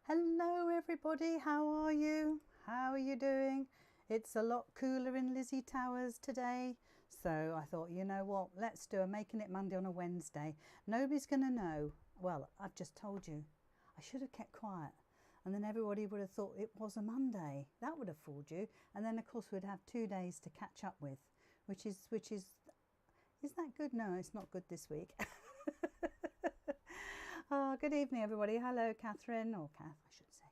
Hello everybody, how are you? How are you doing? It's a lot cooler in Lizzy Towers today, so I thought, you know what, let's do a Making It Monday on a Wednesday. Nobody's going to know. Well, I've just told you. I should have kept quiet, and then everybody would have thought it was a Monday. That would have fooled you, and then of course we'd have 2 days to catch up with, which is that good? No, it's not good this week. Good evening, everybody. Hello, Catherine, or Kath, I should say.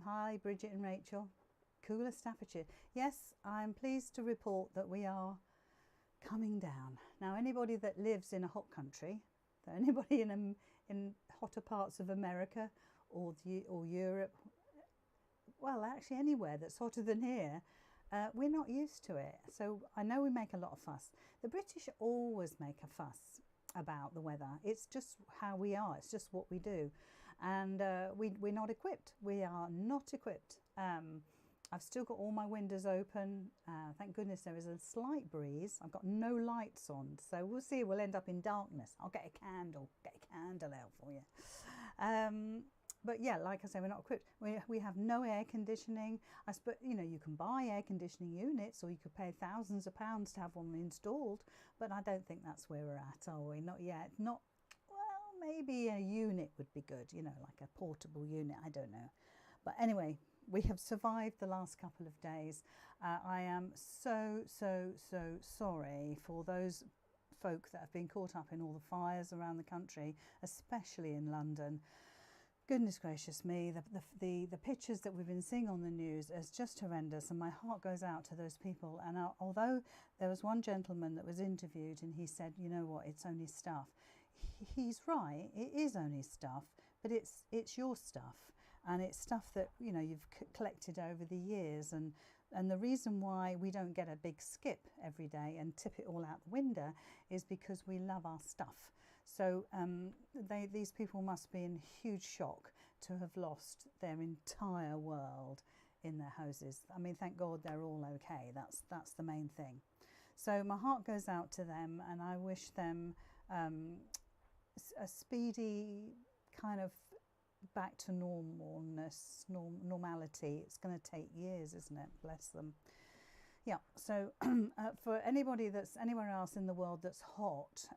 Hi, Bridget and Rachel. Cooler Staffordshire. Yes, I'm pleased to report that we are coming down. Now, anybody that lives in a hot country, anybody in hotter parts of America or Europe, well, actually anywhere that's hotter than here, we're not used to it. So I know we make a lot of fuss. The British always make a fuss about the weather. It's just how we are. It's just what we do, and we're not equipped. We are not equipped. I've still got all my windows open. Thank goodness there is a slight breeze. I've got no lights on, so we'll see. We'll end up in darkness. I'll get a candle out for you. But yeah, like I say, we're not equipped. We have no air conditioning. I suppose, you know, you can buy air conditioning units, or you could pay thousands of pounds to have one installed. But I don't think that's where we're at, are we? Not yet. Not, well, maybe a unit would be good, you know, like a portable unit. I don't know. But anyway, we have survived the last couple of days. I am so sorry for those folk that have been caught up in all the fires around the country, especially in London. Goodness gracious me, the pictures that we've been seeing on the news is just horrendous, and my heart goes out to those people. And although there was one gentleman that was interviewed and he said, you know what, it's only stuff. He's right, it is only stuff, but it's your stuff, and it's stuff that, you know, you've collected over the years, and the reason why we don't get a big skip every day and tip it all out the window is because we love our stuff. So these people must be in huge shock to have lost their entire world in their houses. I mean, thank God they're all okay. That's the main thing. So my heart goes out to them, and I wish them a speedy kind of back to normality. It's going to take years, isn't it? Bless them. Yeah, so for anybody that's anywhere else in the world that's hot,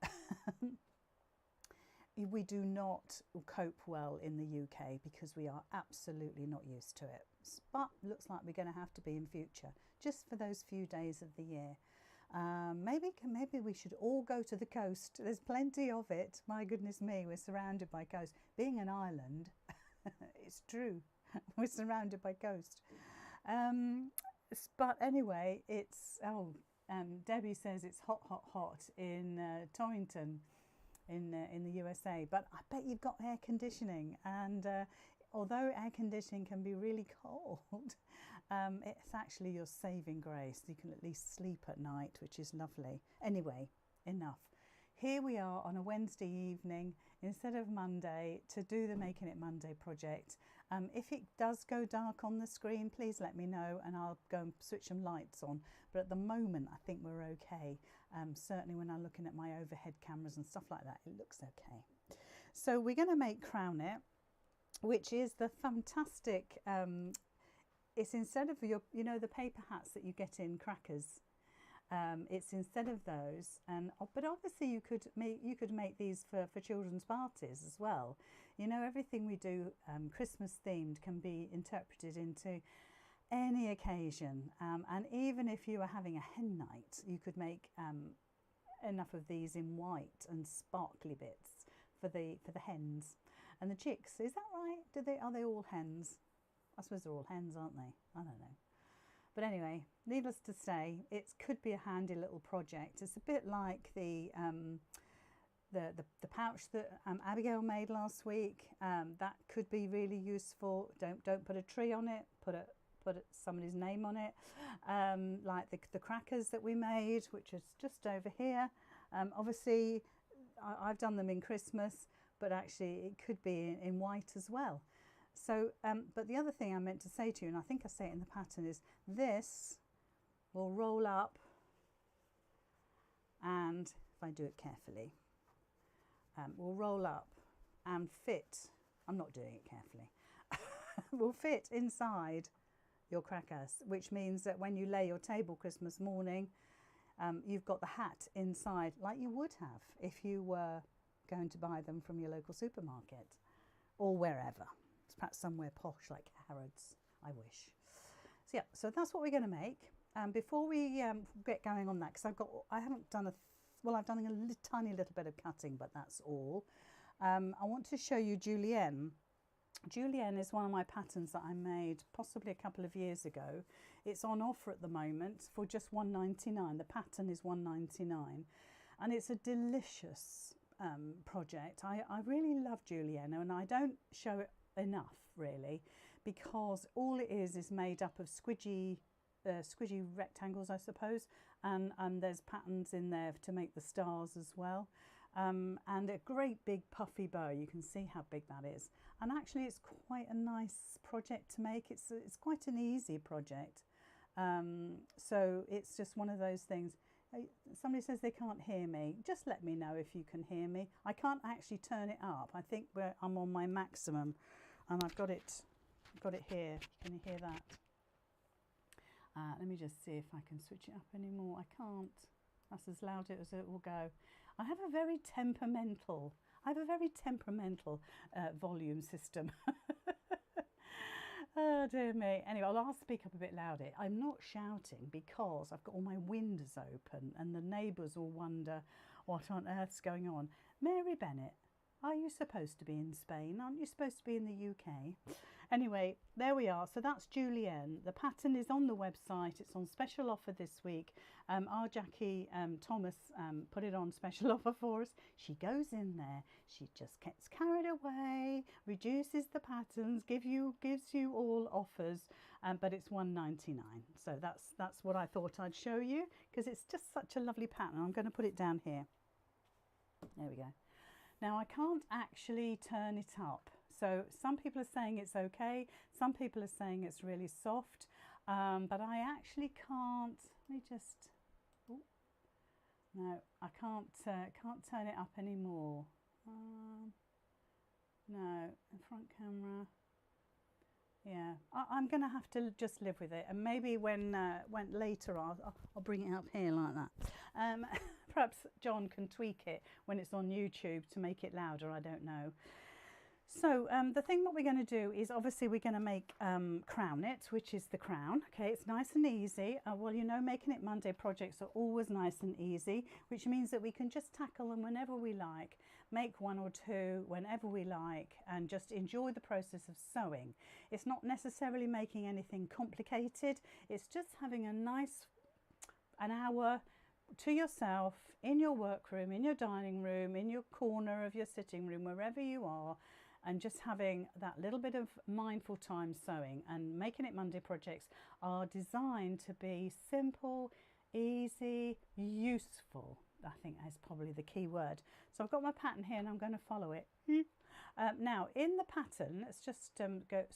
we do not cope well in the UK because we are absolutely not used to it. But looks like we're going to have to be in future, just for those few days of the year. Maybe we should all go to the coast. There's plenty of it. My goodness me, we're surrounded by coast. Being an island, it's true, we're surrounded by coast. But anyway, it's Debbie says it's hot in Torrington in the USA. But I bet you've got air conditioning, and although air conditioning can be really cold, it's actually your saving grace. You can at least sleep at night, which is lovely. Anyway, enough. Here we are on a Wednesday evening instead of Monday to do the Making It Monday project. If it does go dark on the screen, please let me know and I'll go and switch some lights on. But at the moment, I think we're okay. Certainly when I'm looking at my overhead cameras and stuff like that, it looks okay. So we're going to make Crown It, which is the fantastic, it's instead of your, you know, the paper hats that you get in Crackers. It's instead of those, but obviously you could make these for children's parties as well. You know, everything we do Christmas themed can be interpreted into any occasion, and even if you were having a hen night, you could make enough of these in white and sparkly bits for the hens and the chicks. Is that right? Are they all hens? I suppose they're all hens, aren't they? I don't know. But anyway, needless to say, it could be a handy little project. It's a bit like the pouch that Abigail made last week. That could be really useful. Don't put a tree on it. Put somebody's name on it. Like the crackers that we made, which is just over here. Obviously, I've done them in Christmas, but actually it could be in white as well. So, but the other thing I meant to say to you, and I think I say it in the pattern, is this will roll up, and if I do it carefully, will roll up and fit I'm not doing it carefully, will fit inside your crackers, which means that when you lay your table Christmas morning, you've got the hat inside like you would have if you were going to buy them from your local supermarket or wherever. It's perhaps somewhere posh like Harrods, I wish. So yeah, so that's what we're going to make. Before we get going on that, because I've done a tiny little bit of cutting, but that's all. I want to show you Julienne. Julienne is one of my patterns that I made possibly a couple of years ago. It's on offer at the moment for just £1.99. The pattern is £1.99, and it's a delicious project. I really love Julienne, and I don't show it enough really, because all it is made up of squidgy rectangles, I suppose, and there's patterns in there to make the stars as well, and a great big puffy bow. You can see how big that is, and actually it's quite a nice project to make. It's quite an easy project, so it's just one of those things. Somebody says they can't hear me. Just let me know if you can hear me. I can't actually turn it up. I think I'm on my maximum, and I've got it here. Can you hear that? Let me just see if I can switch it up anymore. I can't. That's as loud as it will go. I have a very temperamental volume system. Oh dear me. Anyway, I'll speak up a bit louder. I'm not shouting because I've got all my windows open and the neighbours will wonder what on earth's going on. Mary Bennett, are you supposed to be in Spain? Aren't you supposed to be in the UK? Anyway, there we are. So that's Julienne. The pattern is on the website. It's on special offer this week. Our Jackie Thomas put it on special offer for us. She goes in there. She just gets carried away, reduces the patterns, gives you all offers, but it's £1.99. So that's what I thought I'd show you, because it's just such a lovely pattern. I'm going to put it down here. There we go. Now I can't actually turn it up. So some people are saying it's okay, some people are saying it's really soft, but I actually can't. Let me just. Oh, no, I can't turn it up anymore. No, front camera. Yeah, I'm going to have to just live with it, and maybe when later I'll bring it up here like that. Perhaps John can tweak it when it's on YouTube to make it louder. I don't know. So what we're going to do is, obviously we're going to make Crown It, which is the crown. Okay, it's nice and easy. Well, you know, Making It Monday projects are always nice and easy, which means that we can just tackle them whenever we like, make one or two whenever we like, and just enjoy the process of sewing. It's not necessarily making anything complicated. It's just having an hour to yourself in your workroom, in your dining room, in your corner of your sitting room, wherever you are, and just having that little bit of mindful time sewing. And Making It Monday projects are designed to be simple, easy, useful. I think that's probably the key word. So I've got my pattern here and I'm going to follow it. Now in the pattern, let's just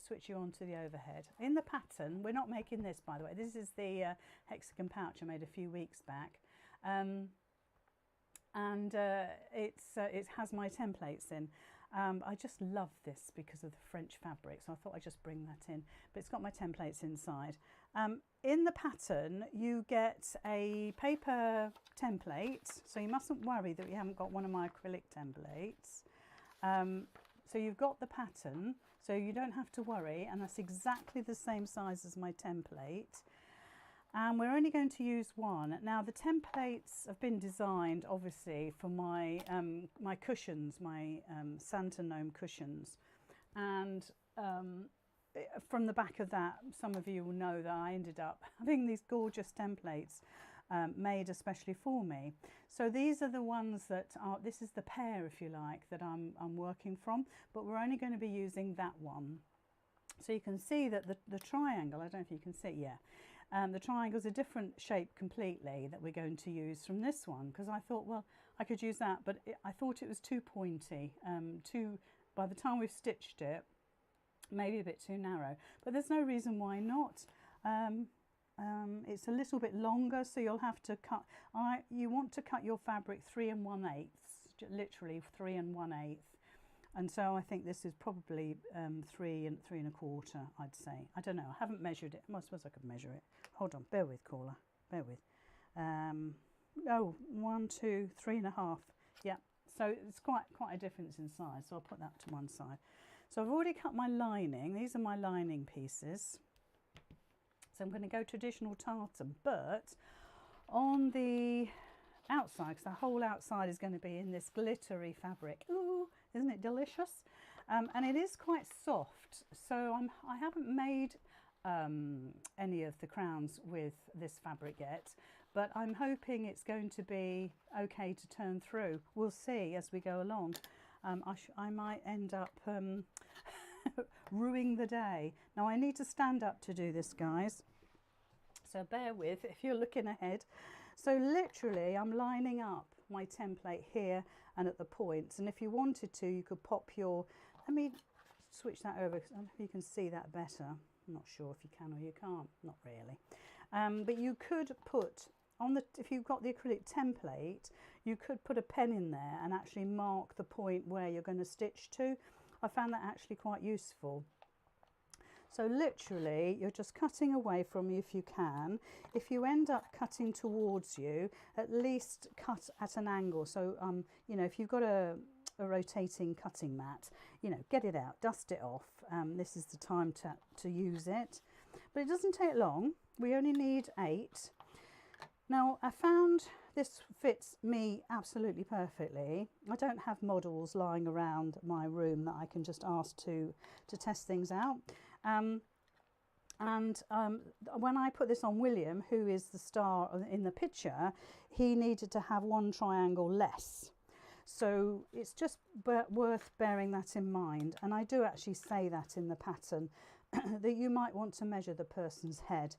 switch you on to the overhead. In the pattern, we're not making this, by the way. This is the hexagon pouch I made a few weeks back. It has my templates in. I just love this because of the French fabric, so I thought I'd just bring that in, but it's got my templates inside. In the pattern you get a paper template, so you mustn't worry that you haven't got one of my acrylic templates. So you've got the pattern, so you don't have to worry, and that's exactly the same size as my template. And we're only going to use one. Now the templates have been designed obviously for my my cushions, my Santa gnome cushions, and from the back of that, some of you will know that I ended up having these gorgeous templates made especially for me. So these are the ones that are, this is the pair, if you like, that I'm working from, but we're only going to be using that one. So you can see that the triangle, I don't know if you can see, yeah. The triangle's a different shape completely that we're going to use from this one, because I thought, well, I could use that, but I thought it was too pointy, by the time we've stitched it, maybe a bit too narrow, but there's no reason why not. It's a little bit longer, so you'll have to cut, you want to cut your fabric 3 1/8, literally 3 1/8. And so I think this is probably 3 and 3 1/4, I'd say. I don't know, I haven't measured it. I suppose I could measure it. Hold on, bear with, caller, bear with. Oh, 1, 2, 3 1/2. Yeah, so it's quite a difference in size. So I'll put that to one side. So I've already cut my lining. These are my lining pieces. So I'm going to go traditional tartan, but on the outside, because the whole outside is going to be in this glittery fabric. Ooh, isn't it delicious? And it is quite soft. So I haven't made any of the crowns with this fabric yet, but I'm hoping it's going to be okay to turn through. We'll see as we go along. I might end up ruining the day. Now I need to stand up to do this, guys, so bear with if you're looking ahead. So literally I'm lining up my template here and at the points, and if you wanted to, you could pop your, let me switch that over because I don't know if you can see that better. I'm not sure if you can or you can't, not really. But you could put on the, if you've got the acrylic template, you could put a pen in there and actually mark the point where you're going to stitch to. I found that actually quite useful. So literally you're just cutting away from you if you can. If you end up cutting towards you, at least cut at an angle. So you know, if you've got a rotating cutting mat, you know, get it out, dust it off. This is the time to use it. But it doesn't take long. We only need 8. Now I found this fits me absolutely perfectly. I don't have models lying around my room that I can just ask to test things out. When I put this on William, who is the star in the picture, he needed to have 1 triangle less. So it's just worth bearing that in mind. And I do actually say that in the pattern, that you might want to measure the person's head.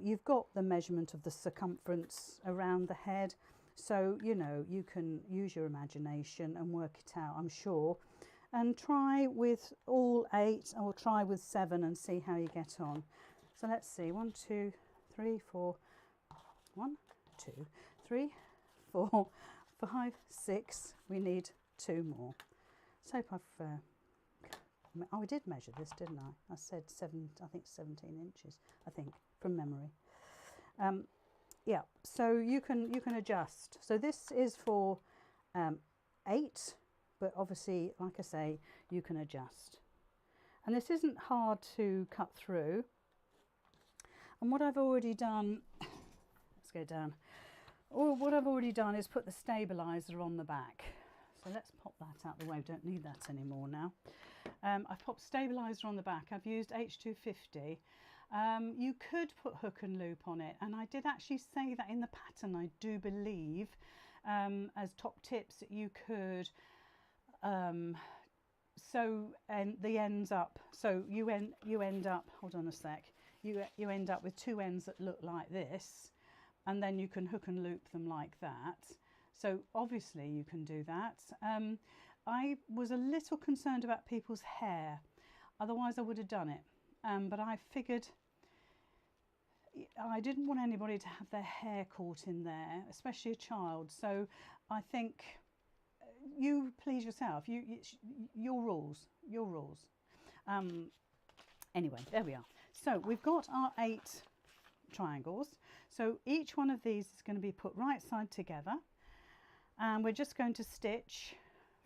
You've got the measurement of the circumference around the head, so you know you can use your imagination and work it out, I'm sure. And try with all 8 or try with 7 and see how you get on. So let's see, 1, 2, 3, 4, 1, 2, 3, 4, 5, 6. We need 2 more. So hope I've oh, I did measure this, didn't I? I said 7, I think 17 inches, I think, from memory. Yeah, so you can adjust. So this is for 8, but obviously, like I say, you can adjust. And this isn't hard to cut through. And what I've already done, let's go down. What I've already done is put the stabilizer on the back. So let's pop that out the way. We don't need that anymore now. I've popped stabilizer on the back. I've used H250. You could put hook and loop on it, and I did actually say that in the pattern, I do believe, as top tips, that you could sew the ends up. So you end up, hold on a sec, you end up with 2 ends that look like this, and then you can hook and loop them like that. So obviously you can do that. I was a little concerned about people's hair, otherwise I would have done it. But I figured I didn't want anybody to have their hair caught in there, especially a child. So I think you please yourself. Your rules, your rules. Anyway, there we are. So we've got our 8 triangles. So each one of these is going to be put right side together, and we're just going to stitch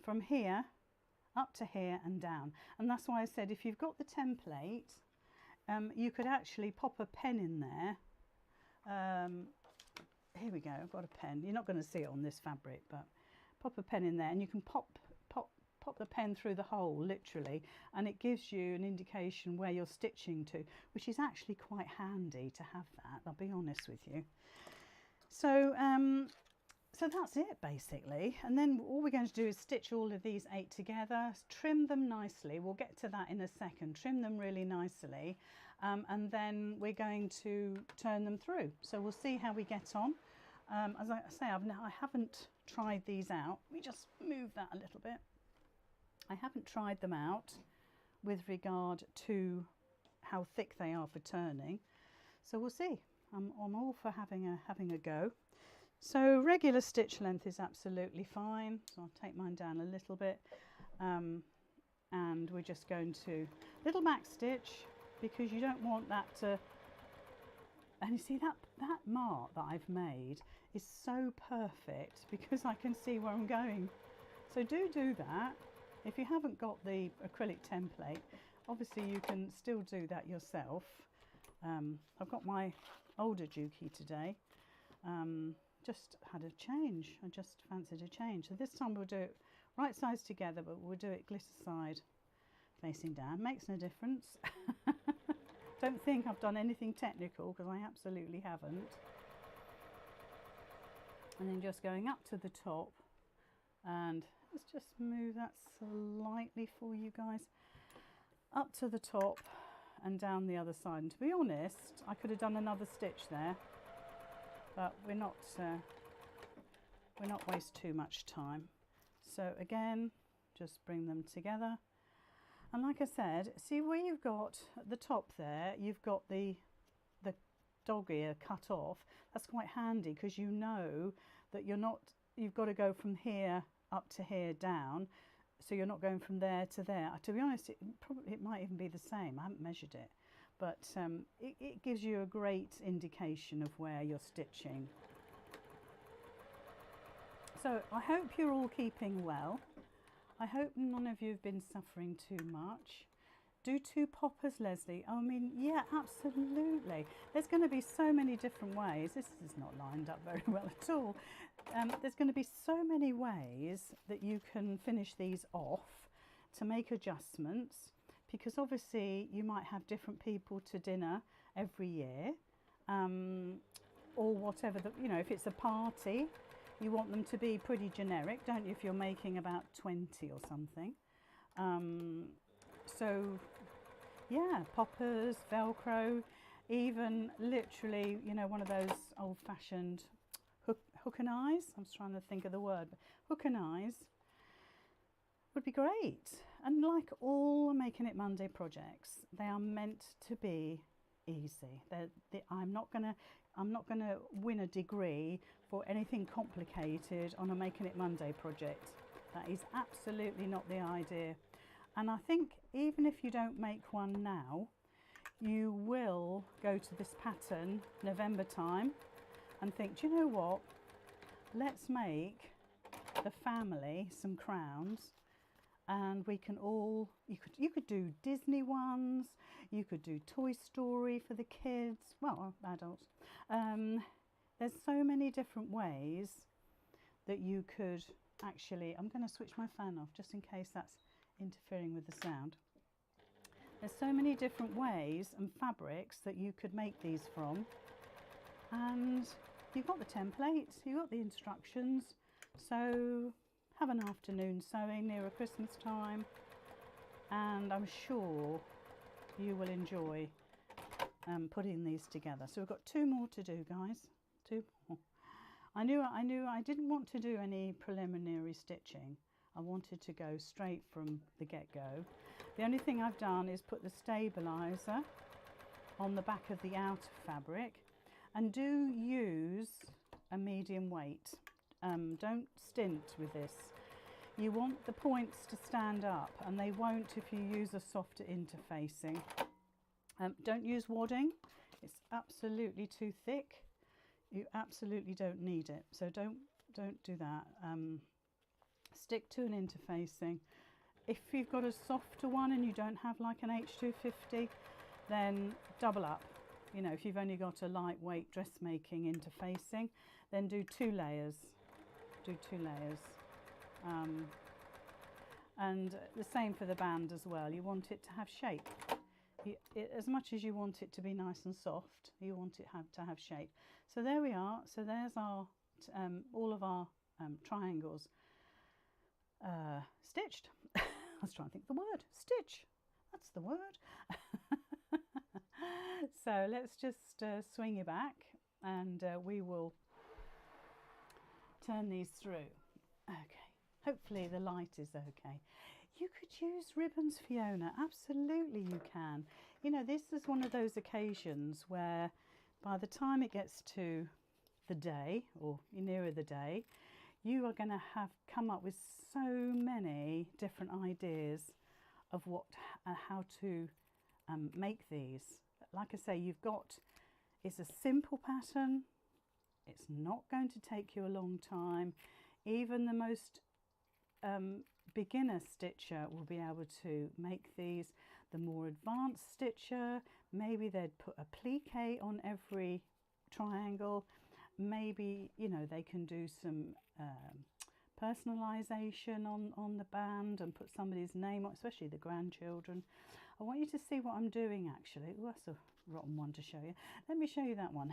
from here up to here and down. And that's why I said if you've got the template, you could actually pop a pen in there. Here we go, I've got a pen. You're not going to see it on this fabric, but pop a pen in there, and you can pop the pen through the hole, literally, and it gives you an indication where you're stitching to, which is actually quite handy to have that, I'll be honest with you. So so that's it basically, and then all we're going to do is stitch all of these 8 together, trim them nicely. We'll get to that in a second. Trim them really nicely, and then we're going to turn them through. So we'll see how we get on. As I say, I haven't tried these out. We just move that a little bit. I haven't tried them out with regard to how thick they are for turning, so we'll see. I'm all for having a go. So regular stitch length is absolutely fine, so I'll take mine down a little bit. and we're just going to little back stitch, because you don't want that to, and you see that mark that I've made is so perfect because I can see where I'm going. So do that. If you haven't got the acrylic template, obviously you can still do that yourself. I've got my older Juki today. Just had a change. I just fancied a change. So this time we'll do it right sides together, but we'll do it glitter side facing down. Makes no difference. Don't think I've done anything technical, because I absolutely haven't. And then just going up to the top, and let's just move that slightly for you guys. Up to the top and down the other side. And to be honest, I could have done another stitch there, but we're not waste too much time. So again, just bring them together. And like I said, see where you've got at the top there, you've got the dog ear cut off. That's quite handy, because you know that you've got to go from here up to here down, so you're not going from there to there. To be honest, it might even be the same. I haven't measured it, but it gives you a great indication of where you're stitching. So I hope you're all keeping well. I hope none of you have been suffering too much. Do 2 poppers, Leslie? I mean, yeah, absolutely. There's going to be so many different ways. This is not lined up very well at all. There's going to be so many ways that you can finish these off to make adjustments, because obviously you might have different people to dinner every year, or whatever. If it's a party, you want them to be pretty generic, don't you, if you're making about 20 or something. So yeah, poppers, Velcro, even literally, one of those old-fashioned hook and eyes. I was trying to think of the word, but hook and eyes would be great. And like all Making It Monday projects, they are meant to be easy. I'm not gonna win a degree for anything complicated on a Making It Monday project. That is absolutely not the idea. And I think even if you don't make one now, you will go to this pattern November time and think, do you know what? Let's make the family some crowns, and we can all, you could do Disney ones, you could do Toy Story for the kids, well, adults. There's so many different ways that you could actually, I'm going to switch my fan off just in case that's interfering with the sound. There's so many different ways and fabrics that you could make these from, and you've got the templates, you've got the instructions, so have an afternoon sewing nearer Christmas time, and I'm sure you will enjoy putting these together. So we've got 2 more to do, guys. 2 more. I knew I didn't want to do any preliminary stitching. I wanted to go straight from the get-go. The only thing I've done is put the stabilizer on the back of the outer fabric, and do use a medium weight. Don't stint with this. You want the points to stand up, and they won't if you use a softer interfacing. Don't use wadding. It's absolutely too thick. You absolutely don't need it, so don't do that. Stick to an interfacing. If you've got a softer one and you don't have like an H250, then double up. If you've only got a lightweight dressmaking interfacing, then do 2 layers. Do 2 layers. And the same for the band as well. You want it to have shape. As much as you want it to be nice and soft, you want it to have shape. So there we are. So there's our all of our triangles stitched. I was trying to think the word. Stitch. That's the word. So let's just swing you back, and we will turn these through. Okay. Hopefully the light is okay. You could use ribbons, Fiona. Absolutely you can. This is one of those occasions where by the time it gets to the day, or nearer the day, you are going to have come up with so many different ideas of how to make these. Like I say, it's a simple pattern. It's not going to take you a long time. Even the most beginner stitcher will be able to make these. The more advanced stitcher, maybe they'd put a plique on every triangle. Maybe, you know, they can do some personalisation on the band and put somebody's name on, especially the grandchildren. I want you to see what I'm doing actually. Oh, that's a rotten one to show you. Let me show you that one.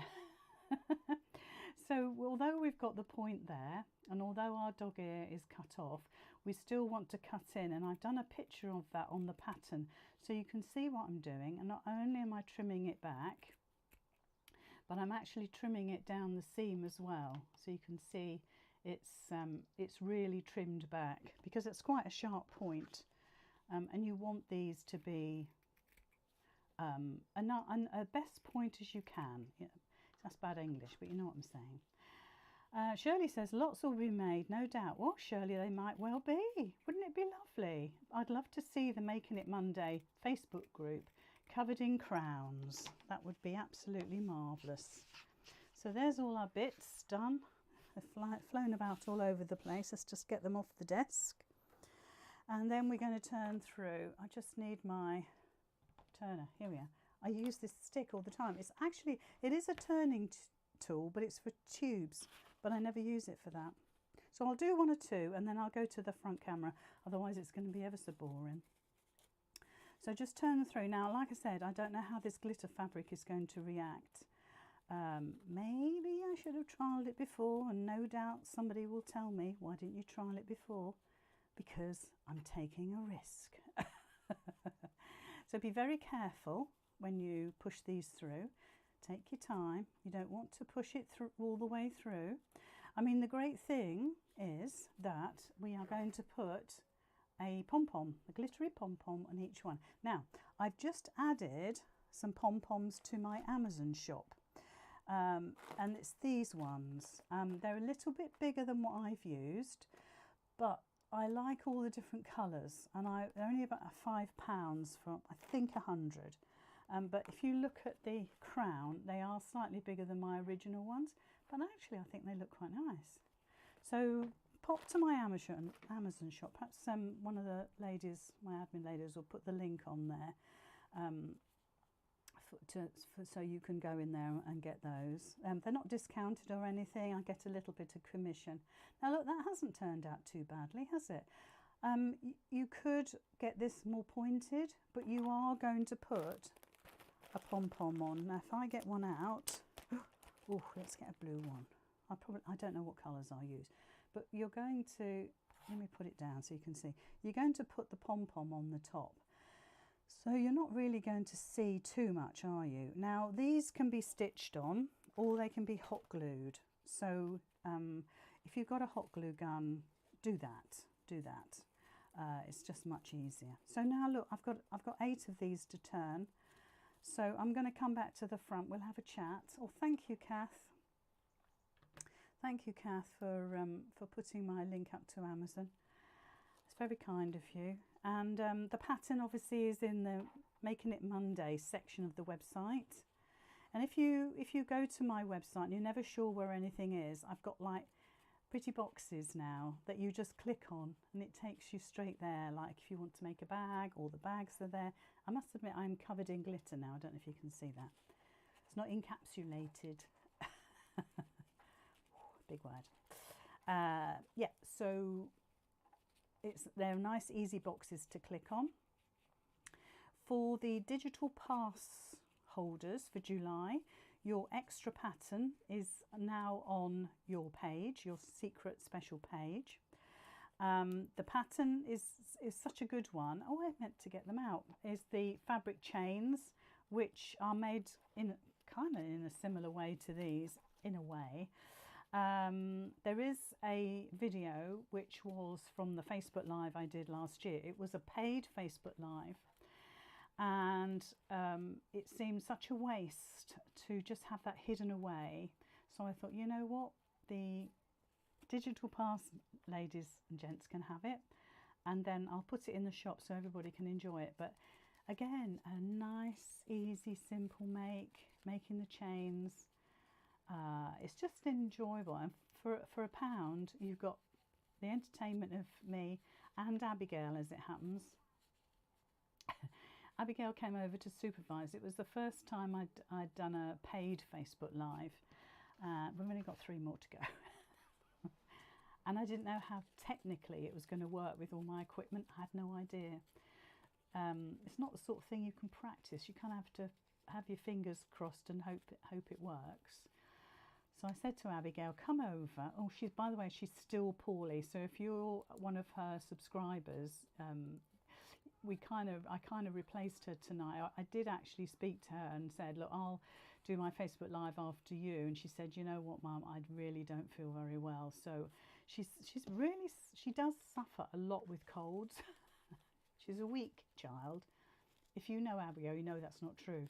So although we've got the point there, and although our dog ear is cut off, we still want to cut in, and I've done a picture of that on the pattern so you can see what I'm doing. And not only am I trimming it back, but I'm actually trimming it down the seam as well, so you can see it's really trimmed back because it's quite a sharp point, and you want these to be a best point as you can. Yeah, that's bad English, but you know what I'm saying. Shirley says lots will be made, no doubt. Well, Shirley, they might well be. Wouldn't it be lovely? I'd love to see the Making It Monday Facebook group covered in crowns. That would be absolutely marvellous. So there's all our bits done. They've flown about all over the place. Let's just get them off the desk. And then we're going to turn through. I just need my turner. Here we are. I use this stick all the time. It is a turning tool, but it's for tubes, but I never use it for that. So I'll do one or two and then I'll go to the front camera. Otherwise it's going to be ever so boring. So just turn them through. Now, like I said, I don't know how this glitter fabric is going to react. Maybe I should have trialled it before, and no doubt somebody will tell me, why didn't you trial it before? Because I'm taking a risk. So be very careful when you push these through. Take your time. You don't want to push it through all the way through. I mean, the great thing is that we are going to put a pom-pom, a glittery pom-pom on each one. Now, I've just added some pom-poms to my Amazon shop, and it's these ones. They're a little bit bigger than what I've used, but I like all the different colours, and they're only about £5 for, I think, 100. But if you look at the crown, they are slightly bigger than my original ones, but actually I think they look quite nice. So pop to my Amazon shop. Perhaps one of the ladies, my admin ladies, will put the link on there so you can go in there and get those. They're not discounted or anything. I get a little bit of commission. Now look, that hasn't turned out too badly, has it? You could get this more pointed, but you are going to put a pom-pom on. Now if I get one out, oh, let's get a blue one. I don't know what colours I'll use, but you're going to, let me put it down so you can see. You're going to put the pom-pom on the top. So you're not really going to see too much, are you? Now these can be stitched on, or they can be hot glued. So if you've got a hot glue gun, do that. It's just much easier. So now look, I've got 8 of these to turn. So I'm going to come back to the front. We'll have a chat. Oh, thank you, Kath. Thank you, Kath, for putting my link up to Amazon. It's very kind of you. And the pattern obviously is in the Making It Monday section of the website. And if you go to my website and you're never sure where anything is, I've got like pretty boxes now that you just click on and it takes you straight there. Like if you want to make a bag, all the bags are there. I must admit I'm covered in glitter now. I don't know if you can see that. It's not encapsulated. Big word. Yeah, so they're nice easy boxes to click on. For the digital pass holders for July, your extra pattern is now on your page, your secret special page. The pattern is such a good one. Oh, I meant to get them out. Is the fabric chains, which are made in kind of in a similar way to these, in a way. There is a video which was from the Facebook Live I did last year. It was a paid Facebook Live, and it seemed such a waste to just have that hidden away. So I thought, you know what, the digital pass, ladies and gents can have it, and then I'll put it in the shop so everybody can enjoy it. But again, a nice, easy, simple making the chains. It's just enjoyable, and for £1 you've got the entertainment of me and Abigail, as it happens. Abigail came over to supervise. It was the first time I'd done a paid Facebook Live. We've only got 3 more to go. And I didn't know how technically it was going to work with all my equipment. I had no idea. It's not the sort of thing you can practice. You kind of have to have your fingers crossed and hope it works. So I said to Abigail, come over. Oh, by the way, she's still poorly. So if you're one of her subscribers, I kind of replaced her tonight. I did actually speak to her and said, look, I'll do my Facebook Live after you. And she said, you know what, Mum, I really don't feel very well. So she does suffer a lot with colds. She's a weak child. If you know Abigail, you know that's not true.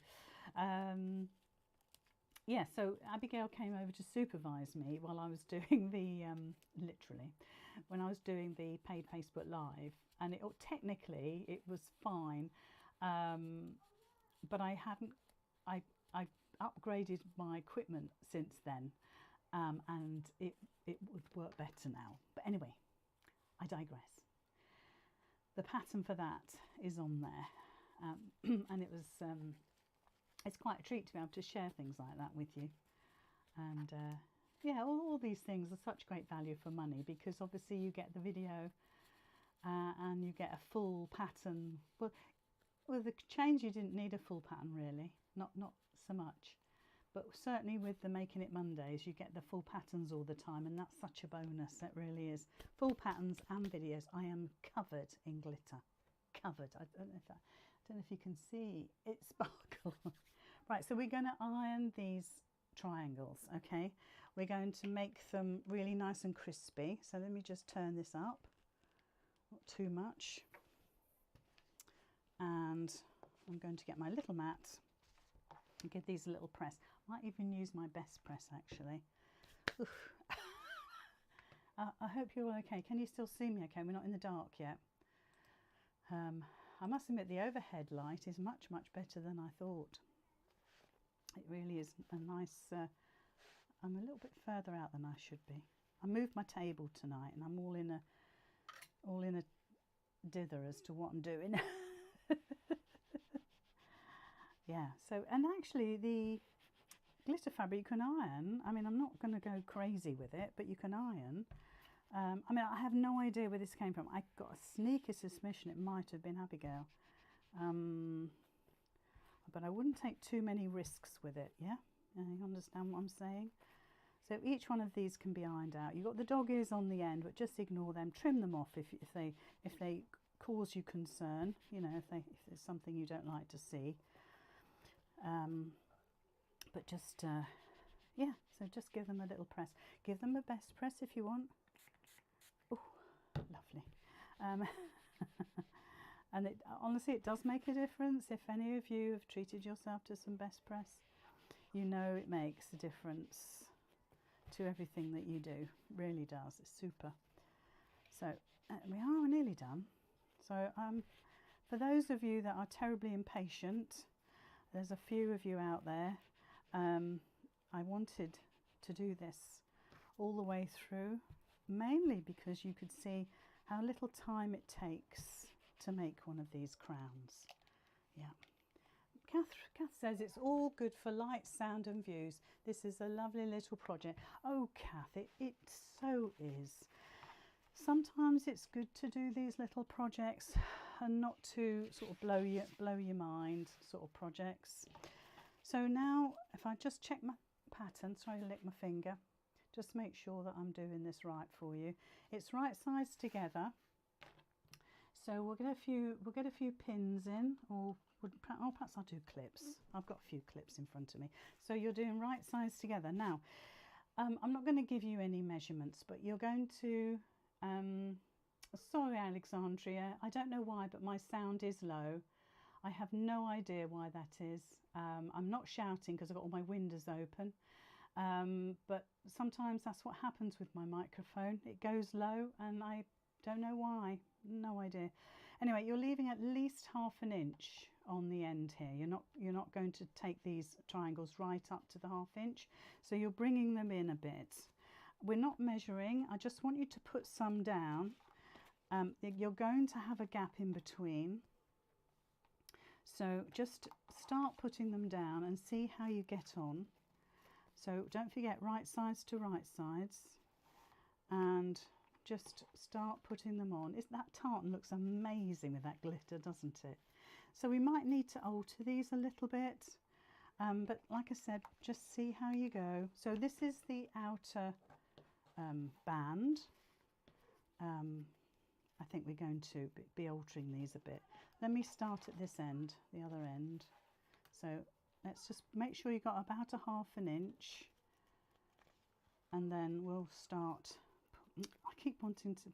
Yeah, so Abigail came over to supervise me while I was doing the, literally, when I was doing the paid Facebook Live. And technically it was fine, but I've upgraded my equipment since then, and it would work better now. But anyway, I digress. The pattern for that is on there, and it was it's quite a treat to be able to share things like that with you. And yeah, all these things are such great value for money, because obviously you get the video and you get a full pattern. Well, with the chains you didn't need a full pattern really, not so much, but certainly with the Making It Mondays you get the full patterns all the time, and that's such a bonus. That really is. Full patterns and videos. I am covered in glitter, covered. I don't know if you can see it sparkle. Right, so we're going to iron these triangles. Okay, we're going to make them really nice and crispy. So let me just turn this up, not too much, and I'm going to get my little mat and give these a little press. I might even use my best press actually. I hope you're all okay. Can you still see me okay? We're not in the dark yet. I must admit the overhead light is much better than I thought. It really is a nice, I'm a little bit further out than I should be. I moved my table tonight and I'm all in a dither as to what I'm doing. Yeah, so, and actually the glitter fabric you can iron. I mean, I'm not going to go crazy with it, but you can iron. I mean, I have no idea where this came from. I got a sneaky suspicion it might have been Abigail. But I wouldn't take too many risks with it, yeah? You understand what I'm saying? So each one of these can be ironed out. You've got the dog ears on the end, but just ignore them. Trim them off if they cause you concern, you know, if there's something you don't like to see. But just, yeah, so just give them a little press. Give them a best press if you want. Oh, lovely. And honestly, it does make a difference. If any of you have treated yourself to some best press, you know it makes a difference to everything that you do. It really does. It's super. So we're nearly done. So for those of you that are terribly impatient, there's a few of you out there. I wanted to do this all the way through, mainly because you could see how little time it takes to make one of these crowns. Yeah. Kath says it's all good for light, sound and views. This is a lovely little project. Oh, Kath, it so is. Sometimes it's good to do these little projects and not to sort of blow your mind sort of projects. So now, if I just check my pattern, sorry to lick my finger, just make sure that I'm doing this right for you. It's right sides together. So we'll get a few pins in, or perhaps I'll do clips. I've got a few clips in front of me. So you're doing right sides together. Now, I'm not going to give you any measurements, but you're going to, sorry Alexandria, I don't know why, but my sound is low. I have no idea why that is. I'm not shouting because I've got all my windows open. But sometimes that's what happens with my microphone. It goes low and I don't know why, no idea. Anyway, you're leaving at least 1/2 inch on the end here. You're not going to take these triangles right up to the 1/2 inch, so you're bringing them in a bit. We're not measuring, I just want you to put some down. You're going to have a gap in between, so just start putting them down and see how you get on. So don't forget right sides to right sides, and just start putting them on. That tartan looks amazing with that glitter, doesn't it? So we might need to alter these a little bit, but like I said, just see how you go. So this is the outer band. I think we're going to be altering these a bit. Let me start at this end, the other end. So let's just make sure you've got about 1/2 inch, and then we'll start. I keep wanting to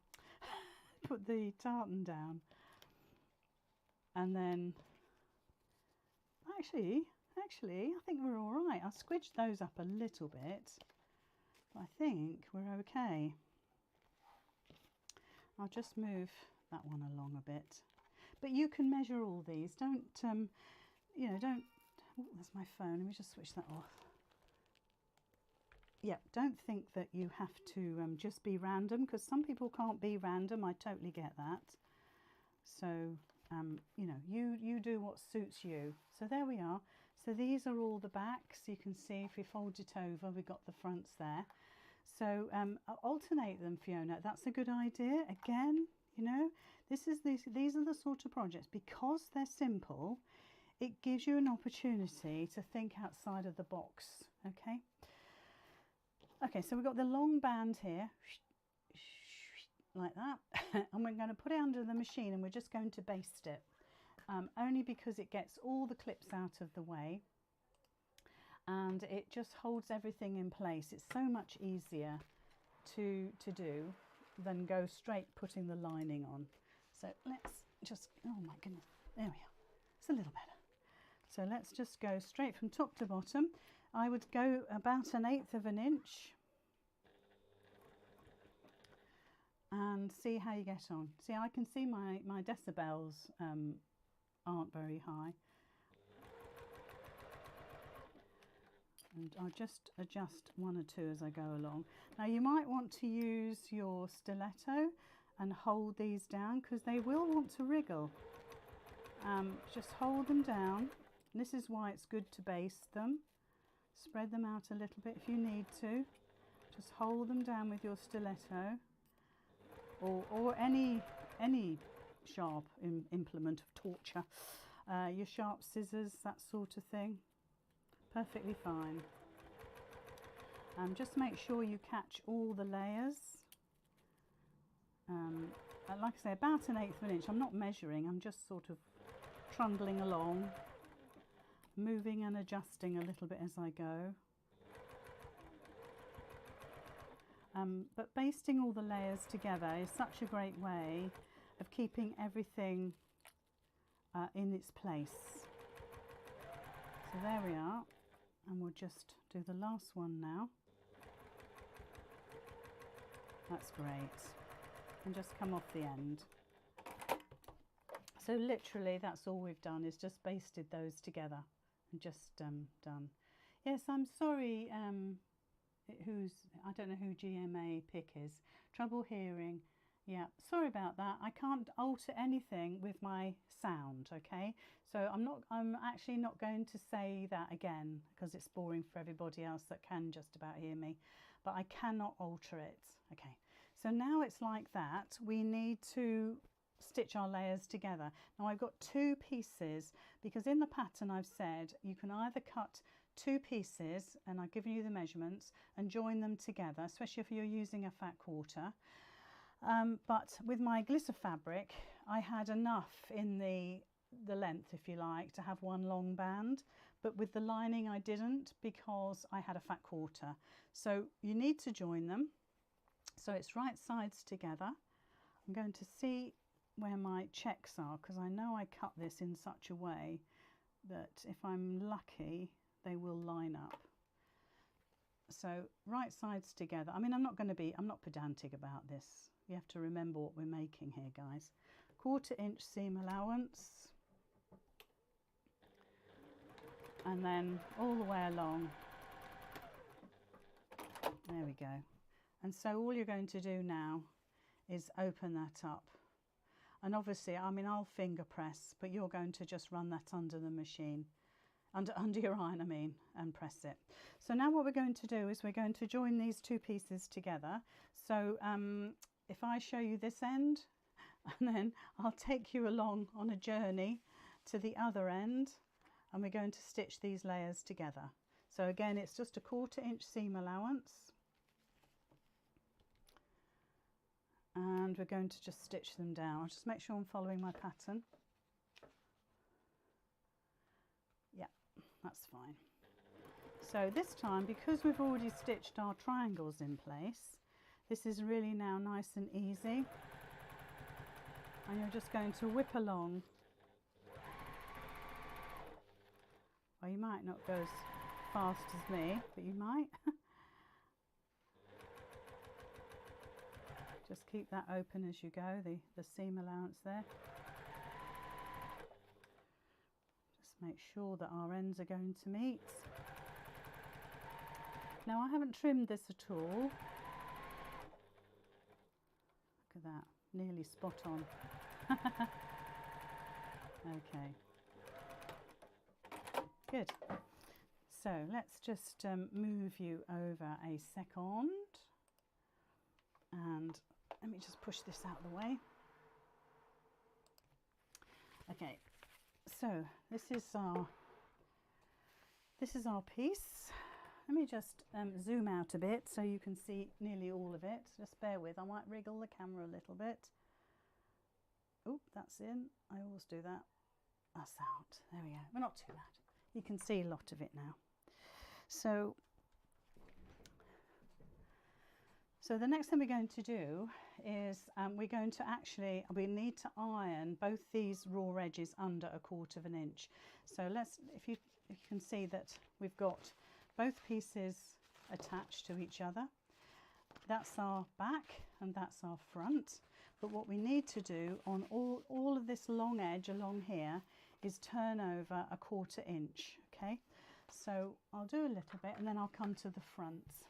put the tartan down, and then actually I think we're all right. I'll squidge those up a little bit, but I think we're okay. I'll just move that one along a bit, but you can measure all these. Don't you know, don't, oh, there's my phone, let me just switch that off. Yeah, don't think that you have to just be random, because some people can't be random. I totally get that. So, you know, you do what suits you. So there we are. So these are all the backs. You can see if we fold it over, we've got the fronts there. So alternate them, Fiona. That's a good idea. Again, you know, these are the sort of projects, because they're simple, it gives you an opportunity to think outside of the box. Okay. Okay, so we've got the long band here, like that, and we're going to put it under the machine, and we're just going to baste it, only because it gets all the clips out of the way, and it just holds everything in place. It's so much easier to do than go straight putting the lining on. So let's just, oh my goodness, there we are, it's a little better. So let's just go straight from top to bottom. I would go about 1/8 inch and see how you get on. See, I can see my decibels aren't very high. And I'll just adjust 1 or 2 as I go along. Now you might want to use your stiletto and hold these down, because they will want to wriggle. Just hold them down. This is why it's good to baste them. Spread them out a little bit if you need to. Just hold them down with your stiletto, or any sharp implement of torture. Your sharp scissors, that sort of thing. Perfectly fine. Just make sure you catch all the layers. Like I say, about 1/8 inch. I'm not measuring, I'm just sort of trundling along, moving and adjusting a little bit as I go. But basting all the layers together is such a great way of keeping everything in its place. So there we are, and we'll just do the last one now. That's great. And just come off the end. So literally that's all we've done, is just basted those together and just done. Yes, I'm sorry, I don't know who GMA pick is. Trouble hearing. Yeah, sorry about that. I can't alter anything with my sound, okay? So I'm actually not going to say that again, because it's boring for everybody else that can just about hear me, but I cannot alter it. Okay, so now it's like that. We need to stitch our layers together. Now I've got 2 pieces, because in the pattern I've said you can either cut 2 pieces, and I've given you the measurements, and join them together, especially if you're using a fat quarter. But with my glitter fabric, I had enough in the length, if you like, to have one long band, but with the lining I didn't, because I had a fat quarter. So you need to join them, so it's right sides together. I'm going to see where my checks are, because I know I cut this in such a way that if I'm lucky they will line up. So right sides together. I mean, I'm not pedantic about this. You have to remember what we're making here, guys. 1/4 inch seam allowance. And then all the way along. There we go. And so all you're going to do now is open that up. And obviously, I mean, I'll finger press, but you're going to just run that under the machine, under your iron, I mean, and press it. So now what we're going to do is we're going to join these two pieces together. So if I show you this end, and then I'll take you along on a journey to the other end, and we're going to stitch these layers together. So again, it's just a 1/4 inch seam allowance. And we're going to just stitch them down. I'll just make sure I'm following my pattern. Yeah, that's fine. So this time, because we've already stitched our triangles in place, this is really now nice and easy. And you're just going to whip along. Well, you might not go as fast as me, but you might. Just keep that open as you go, the seam allowance there. Just make sure that our ends are going to meet. Now I haven't trimmed this at all. Look at that, nearly spot on. Okay, good. So let's just move you over a second. And let me just push this out of the way. Okay, so this is our piece. Let me just zoom out a bit so you can see nearly all of it. Just bear with, I might wriggle the camera a little bit. Oh, that's in. I always do that. That's out. There we go. Well, not too bad. You can see a lot of it now. So the next thing we're going to do is we need to iron both these raw edges under a 1/4 inch. So if you can see that we've got both pieces attached to each other. That's our back and that's our front. But what we need to do on all of this long edge along here is turn over a 1/4 inch. Okay, so I'll do a little bit and then I'll come to the front.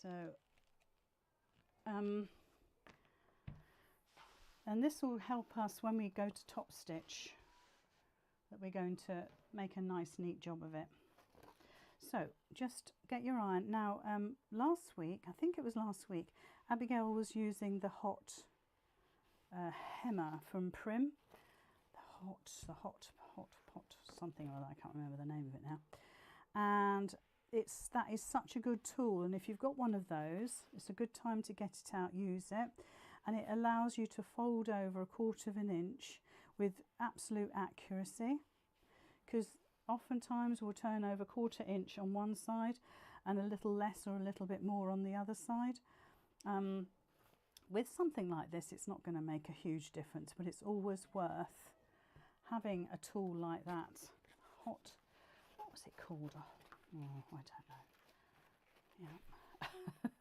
So, and this will help us when we go to top stitch, that we're going to make a nice neat job of it. So just get your iron. Now last week, I think it was last week, Abigail was using the hot hemmer from Prim, the hot pot, something or other, I can't remember the name of it now. And that is such a good tool, and if you've got one of those, it's a good time to get it out, use it, and it allows you to fold over a 1/4 inch with absolute accuracy, because oftentimes we'll turn over 1/4 inch on one side and a little less or a little bit more on the other side. With something like this, it's not going to make a huge difference, but it's always worth having a tool like that. What was it called? Oh, I don't know. Yeah.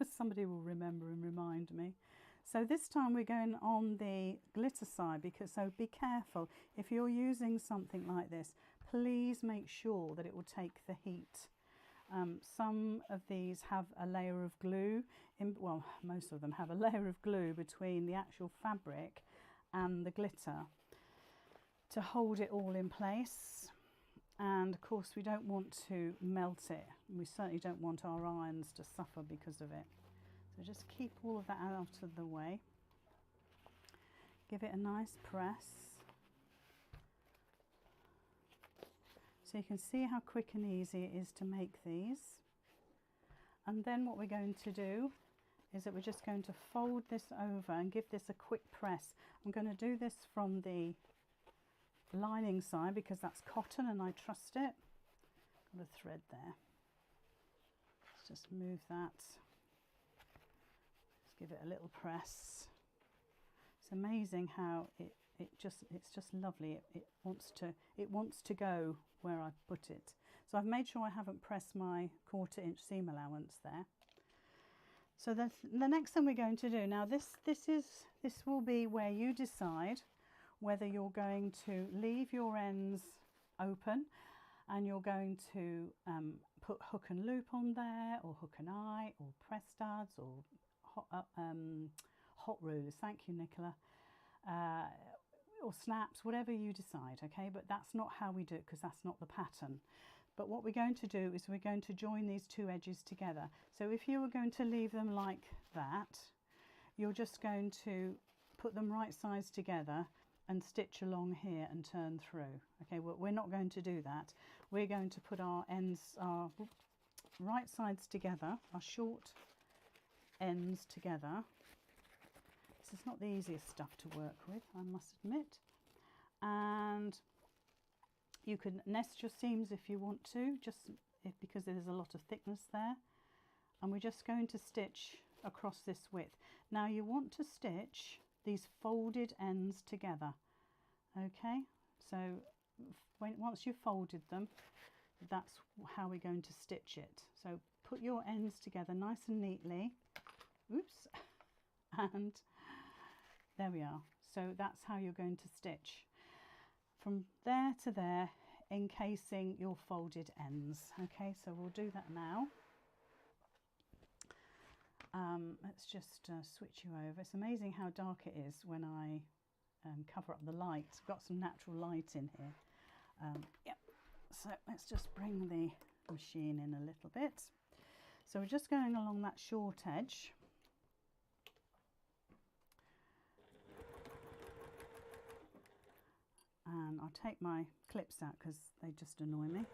Somebody will remember and remind me. So this time we're going on the glitter side, so be careful. If you're using something like this, please make sure that it will take the heat. Some of these have a layer of glue, well, most of them have a layer of glue between the actual fabric and the glitter to hold it all in place. And of course we don't want to melt it. We certainly don't want our irons to suffer because of it. So just keep all of that out of the way. Give it a nice press. So you can see how quick and easy it is to make these. And then what we're going to do is that we're just going to fold this over and give this a quick press. I'm going to do this from the lining side because that's cotton and I trust it. Got a thread there. Let's just move that. Just give it a little press. It's amazing how it's just lovely. It wants to go where I put it. So I've made sure I haven't pressed my 1/4 inch seam allowance there. So the next thing we're going to do now, this will be where you decide whether you're going to leave your ends open and you're going to put hook and loop on there, or hook and eye, or press studs, or hot rulers. Thank you, Nicola. Or snaps, whatever you decide, okay? But that's not how we do it, because that's not the pattern. But what we're going to do is we're going to join these two edges together. So if you were going to leave them like that, you're just going to put them right sides together and stitch along here and turn through. Okay, well, we're not going to do that. We're going to put our ends, our right sides together, our short ends together. This is not the easiest stuff to work with, I must admit. And you can nest your seams if you want to, because there's a lot of thickness there. And we're just going to stitch across this width. Now you want to stitch these folded ends together. Okay, so once you've folded them, that's how we're going to stitch it. So put your ends together nice and neatly. Oops. And there we are. So that's how you're going to stitch from there to there, encasing your folded ends. Okay, so we'll do that now. Let's just switch you over. It's amazing how dark it is when I cover up the light. I've got some natural light in here. Yep. So let's just bring the machine in a little bit. So we're just going along that short edge. And I'll take my clips out because they just annoy me.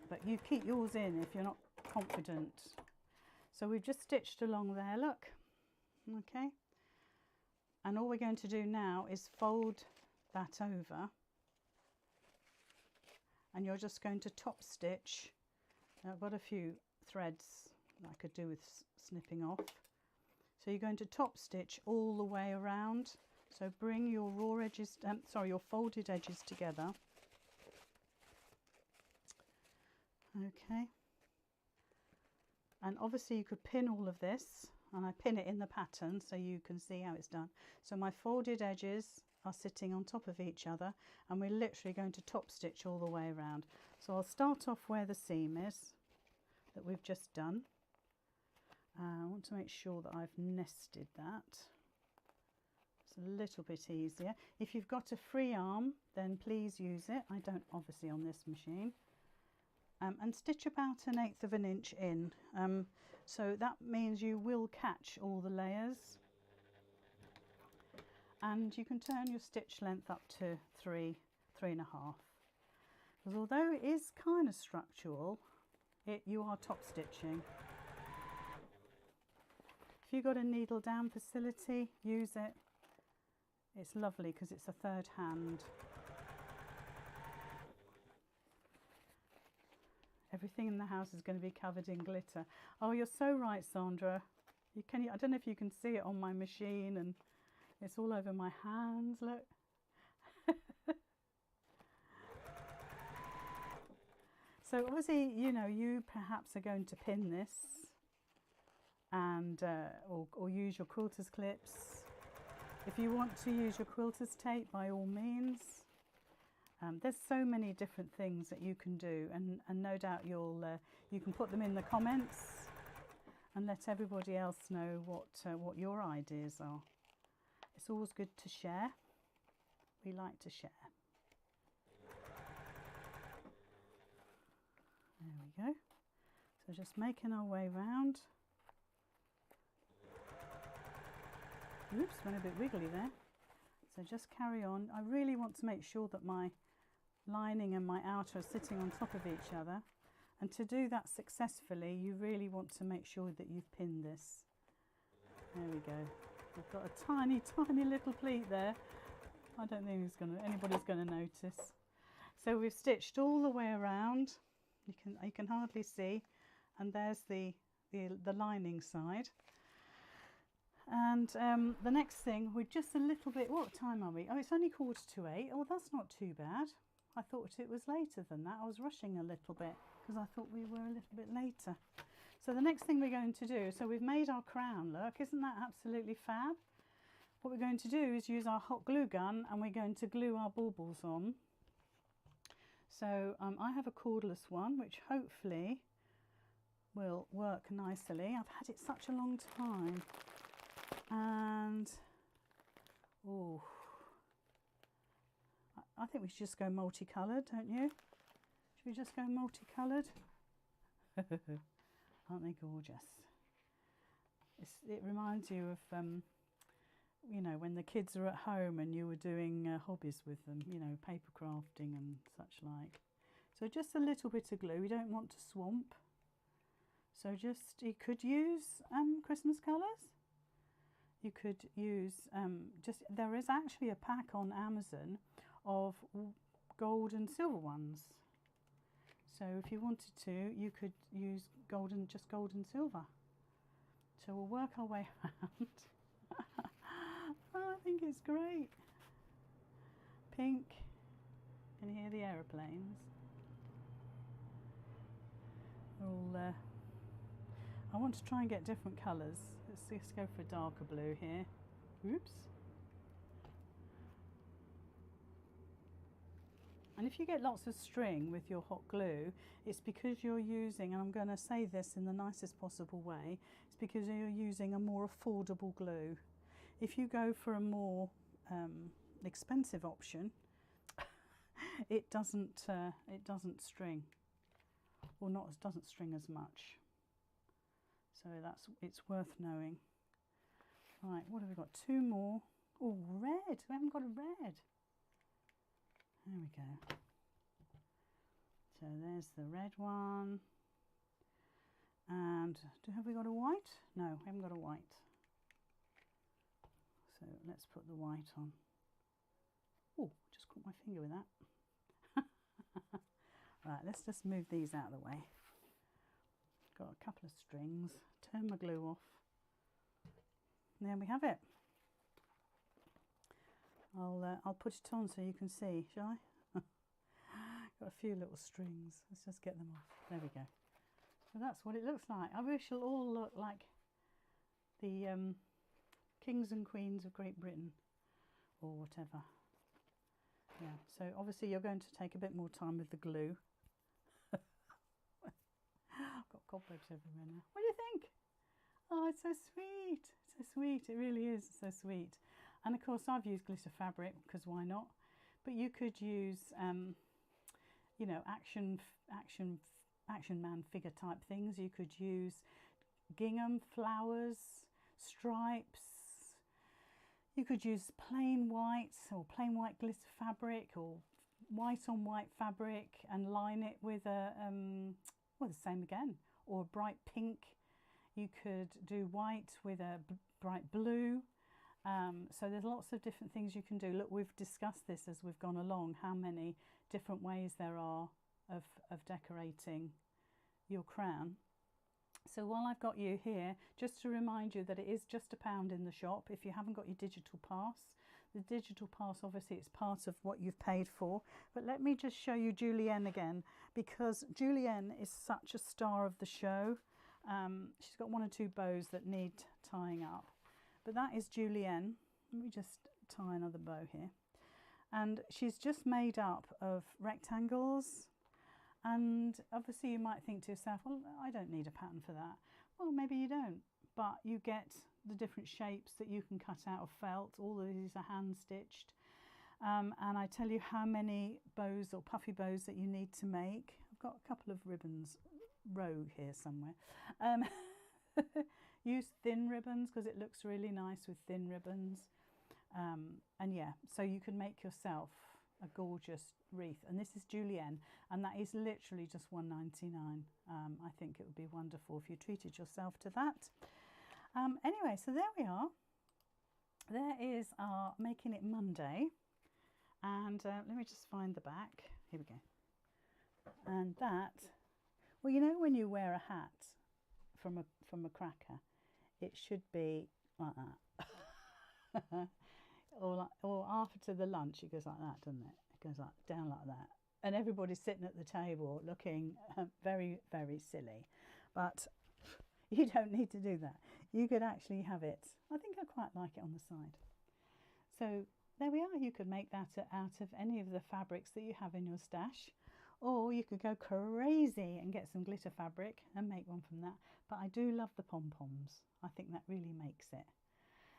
But you keep yours in if you're not confident. So we've just stitched along there, look. Okay. And all we're going to do now is fold that over. And you're just going to top stitch. I've got a few threads that I could do with snipping off. So you're going to top stitch all the way around. So bring your raw edges, your folded edges together. Okay. And obviously you could pin all of this, and I pin it in the pattern so you can see how it's done. So my folded edges are sitting on top of each other, and we're literally going to top stitch all the way around. So I'll start off where the seam is that we've just done. I want to make sure that I've nested that. It's a little bit easier. If you've got a free arm, then please use it. I don't, obviously, on this machine. And stitch about 1/8 of an inch in. So that means you will catch all the layers. And you can turn your stitch length up to 3.5. Because although it is kind of structural, you are top stitching. If you've got a needle down facility, use it. It's lovely because it's a third hand. Everything in the house is going to be covered in glitter. Oh, you're so right, Sandra. I don't know if you can see it on my machine, and it's all over my hands, look. So obviously, you know, you perhaps are going to pin this and or use your quilter's clips. If you want to use your quilter's tape, by all means. There's so many different things that you can do, and no doubt you can put them in the comments and let everybody else know what your ideas are. It's always good to share. We like to share. There we go. So just making our way round. Oops, went a bit wiggly there. So just carry on. I really want to make sure that my lining and my outer are sitting on top of each other. And to do that successfully, you really want to make sure that you've pinned this. There we go. I've got a tiny, tiny little pleat there. I don't think anybody's going to notice. So we've stitched all the way around. You can hardly see. And there's the lining side. And the next thing, we're just a little bit, what time are we? Oh, it's only 7:45. Oh, that's not too bad. I thought it was later than that. I was rushing a little bit because I thought we were a little bit later. So the next thing we're going to do, so we've made our crown, look, isn't that absolutely fab? What we're going to do is use our hot glue gun and we're going to glue our baubles on. So I have a cordless one, which hopefully will work nicely. I've had it such a long time. And, oh, I think we should just go multicoloured, don't you? Should we just go multicoloured? Aren't they gorgeous? It reminds you of, you know, when the kids are at home and you were doing hobbies with them, you know, paper crafting and such like. So just a little bit of glue. We don't want to swamp. So just, you could use Christmas colours. You could use there is actually a pack on Amazon of gold and silver ones. So if you wanted to, you could use just gold and silver. So we'll work our way around. Oh, I think it's great. Pink. Can you hear the aeroplanes? I want to try and get different colours. Let's go for a darker blue here. Oops. And if you get lots of string with your hot glue, it's because you're using, and I'm going to say this in the nicest possible way, it's because you're using a more affordable glue. If you go for a more expensive option, it doesn't string, or doesn't string as much. So it's worth knowing. Right, what have we got? Two more. Oh, red. We haven't got a red. There we go. So there's the red one. And have we got a white? No, we haven't got a white. So let's put the white on. Oh, just caught my finger with that. Right, let's just move these out of the way. Got a couple of strings. Turn my glue off. And there we have it. I'll put it on so you can see, shall I? Got a few little strings. Let's just get them off. There we go. So that's what it looks like. I wish it'll all look like the kings and queens of Great Britain or whatever. Yeah, so obviously you're going to take a bit more time with the glue. I've got cobwebs everywhere now. What do you think? Oh, it's so sweet. So sweet. It really is so sweet. And of course I've used glitter fabric because why not? But you could use, you know, action man figure type things. You could use gingham, flowers, stripes. You could use plain white or plain white glitter fabric or white on white fabric and line it with a, well, the same again, or a bright pink. You could do white with a bright blue. So there's lots of different things you can do. Look, we've discussed this as we've gone along, how many different ways there are of decorating your crown. So while I've got you here, just to remind you that it is just £1 in the shop if you haven't got your digital pass. The digital pass, obviously, it's part of what you've paid for. But let me just show you Julienne again, because Julienne is such a star of the show. She's got one or two bows that need tying up. But that is Julienne. Let me just tie another bow here. And she's just made up of rectangles. And obviously you might think to yourself, well, I don't need a pattern for that. Well, maybe you don't, but you get the different shapes that you can cut out of felt. All of these are hand stitched. And I tell you how many bows or puffy bows that you need to make. I've got a couple of ribbons rogue here somewhere. Use thin ribbons because it looks really nice with thin ribbons. And yeah, so you can make yourself a gorgeous wreath. And this is Julienne, and that is literally just £1.99. I think it would be wonderful if you treated yourself to that. Anyway, so there we are. There is our Making It Monday. And let me just find the back. Here we go. And that, well, you know when you wear a hat from a cracker, it should be like that. or after the lunch, it goes like that, doesn't it? It goes like down like that. and everybody's sitting at the table looking very, very silly. But you don't need to do that. You could actually have it. I think I quite like it on the side. So there we are. You could make that out of any of the fabrics that you have in your stash, or you could go crazy and get some glitter fabric and make one from that. But I do love the pom-poms. I think that really makes it.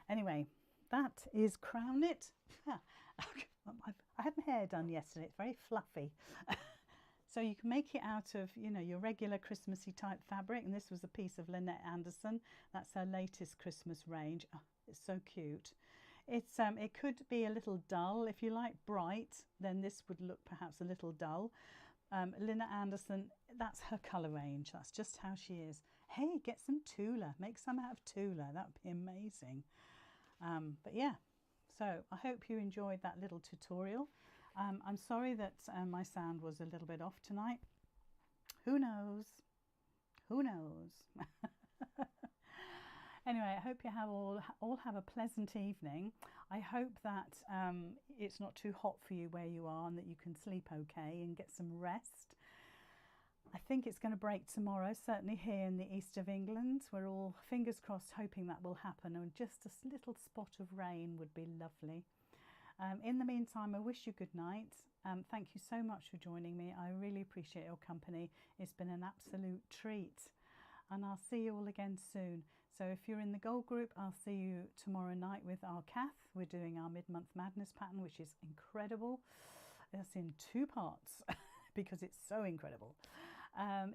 Anyway, that is Crown It. I had my hair done yesterday. It's very fluffy. So you can make it out of, you know, your regular Christmassy type fabric. And this was a piece of Lynette Anderson. That's her latest Christmas range. Oh, it's so cute. It's it could be a little dull. If you like bright, then this would look perhaps a little dull. Lynette Anderson, that's her colour range. That's just how she is. Hey, get some Tula. Make some out of Tula. That would be amazing. But yeah, so I hope you enjoyed that little tutorial. I'm sorry that my sound was a little bit off tonight. Who knows? Who knows? Anyway, I hope you have all have a pleasant evening. I hope that it's not too hot for you where you are and that you can sleep okay and get some rest. I think it's going to break tomorrow, certainly here in the east of England. We're all fingers crossed hoping that will happen, and just a little spot of rain would be lovely. In the meantime, I wish you good night. Thank you so much for joining me. I really appreciate your company. It's been an absolute treat, and I'll see you all again soon. So if you're in the gold group, I'll see you tomorrow night with our Kath. We're doing our mid-month madness pattern, which is incredible. It's in 2 parts because it's so incredible.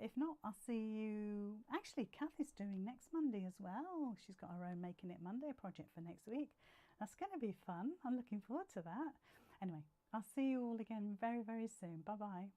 If not, I'll see you. Actually, Kath is doing next Monday as well. She's got her own Making It Monday project for next week. That's going to be fun. I'm looking forward to that. Anyway, I'll see you all again very, very soon. Bye-bye.